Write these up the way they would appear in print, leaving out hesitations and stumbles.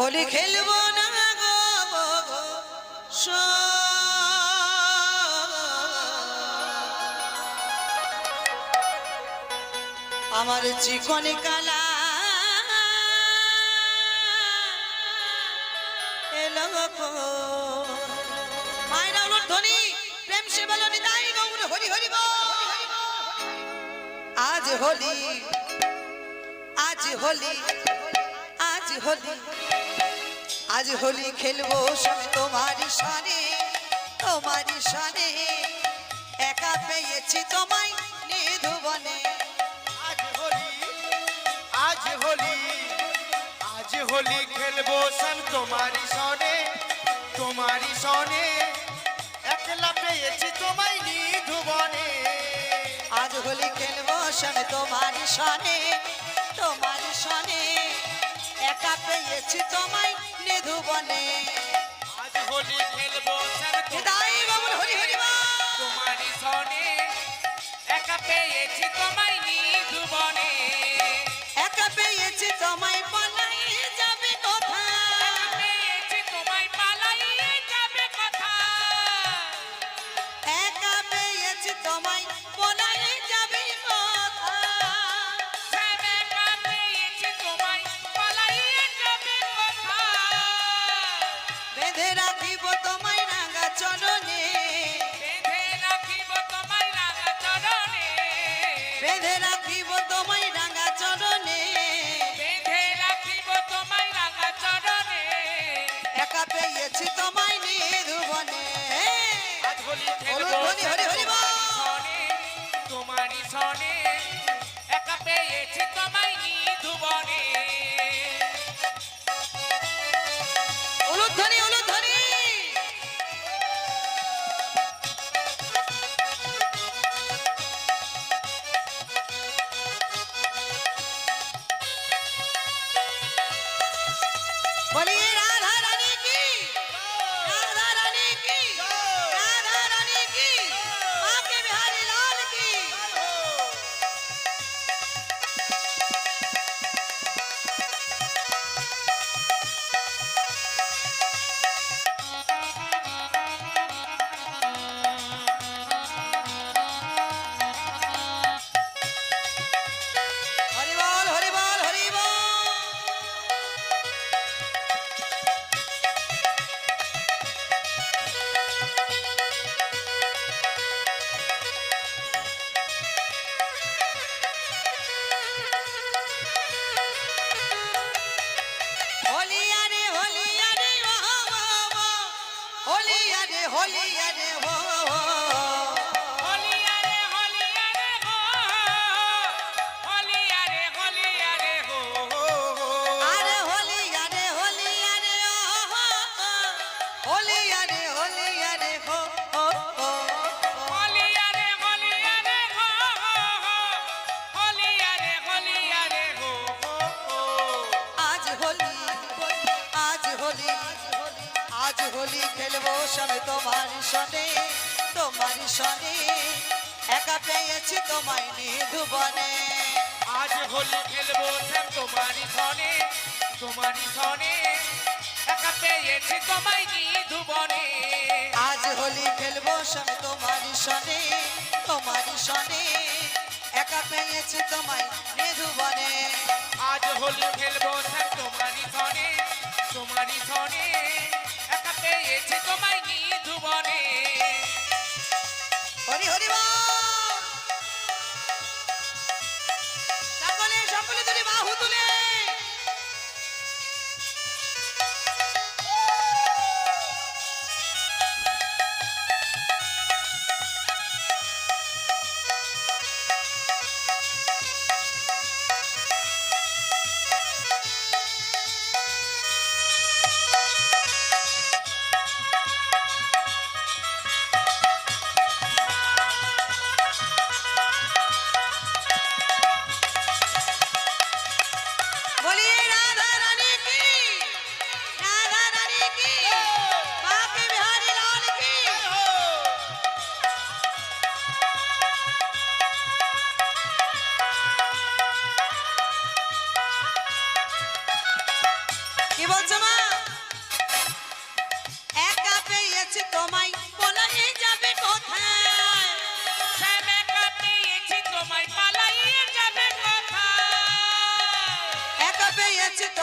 হোলি খেলবো না গো আমার চিকন কালা এলো গো মায়েরা ওর ধ্বনি প্রেম সে বলো নিতাই গৌর হরি হরি বল। আজ হোলি আজ হোলি আজ হোলি আজ হোলি খেলবো সবে তোমারই সনে একা পেয়েছি তোমায় নিধুবনে। আজ হোলি আজ হোলি আজ হোলি খেলবো সব তোমারই সনে একলা পেয়েছি তোমায় নিধুবনে। আজ হোলি খেলবো সবে তোমারই সনে একা পেয়েছি তোমায় নিধুবনে। আজ হোলি খেলবো সব নিতাই বাবুর হরি হরি বল। তোমারই সনে একা পেয়েছি তোমায় নিধুবনে। একা পেয়েছি তোমায় পালাই যাবে কোথায়, পেয়েছি তোমায় পালাইয়ে যাবে কোথায়। একা পেয়েছি তোমায় পালাই যাবে কোথায়। একা পেয়েছি তোমায় পালাইয়ে যাবে কোথায়। বেঁধে রাখিব তোমায় রাঙা চরণে, বেঁধে রাখিব তোমায় রাঙা চরণে। বেঁধে রাখিব তোমায় রাঙা চরণে। বেঁধে রাখিব তোমায় রাঙা চরণে। একা পেয়েছি তোমায় নিধুবনে। আজ হোলি হলুদ খেলবো ধ্বনি হরি হরি বল। তোমারই সনে একা পেয়েছি তোমায় নিধুবনে। হলুদ ধ্বনি হলুদ ধ্বনি। बोलिए राधा रानी की, राधा रानी की, राधा रानी की, माँ के बिहारी लाल की। हरि बोल हरि बोल हरि बोल। होलिया रे ओ होलिया रे हो होलिया रे हो होलिया रे हो। अरे होलिया रे ओ होलिया रे हो होलिया रे हो होलिया रे हो। होलिया रे हो। आज होली आज होली खेलबो सब तुम्हारी सने एका पेয়েছি তোমায় নিধুবনে। आज होली खेलबो सब तुम्हारी सने एका पेয়েছি তোমায় নিধুবনে। आज होली खेलबो सब तुम्हारी सने एका पेয়েছি তোমায় নিধুবনে। आज होली खेलबो सब तुम्हारी सने एका पेয়েছি তোমায় নিধুবনে। হরি হরি বল। সকলে তুলে বাহু তুলে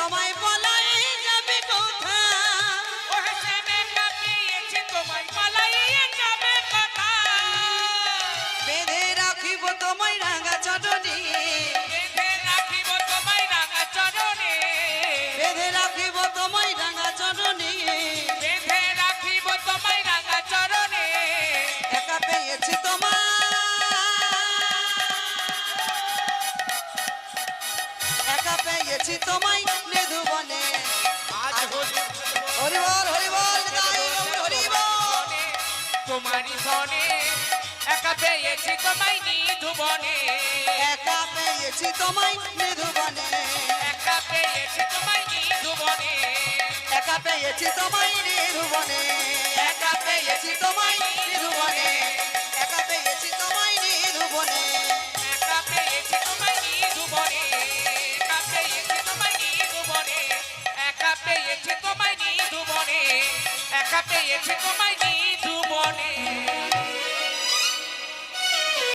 তোমায় পলাই যাবে কোথায় ও হেসেম একা পেয়েছি তোমায় পালাইয়ে যাবে কোথায় বেঁধে রাখিব তোমায় রাঙা চটনি বেঁধে রাখিব তোমায় রাঙা চরণে বেঁধে রাখিব তোমায় রাঙা চটনি বেঁধে রাখিব তোমায় রাঙা চরণে একা পেয়েছি তোমায় একা পেয়েছি তোমায় মৃদুবনে আজ হোলি হরি বল নিতাই গৌর হরি বল তোমারই ধনে একা পেয়েছি তোমায় নিধুবনে একা পেয়েছি তোমায় মৃদুবনে একা পেয়েছি তোমায় নিধুবনে একা পেয়েছি তোমায় মৃদুবনে একা পেয়েছি তোমায় মৃদুবনে একা পেয়েছি তোমায় মৃদুবনে একা পেয়েছি তোমায় নিধুবনে একা পেয়েছি তোমায় নিধুবনে একা পেয়েছি তোমায় নিধুবনে একা পেয়েছি তোমায় নিধুবনে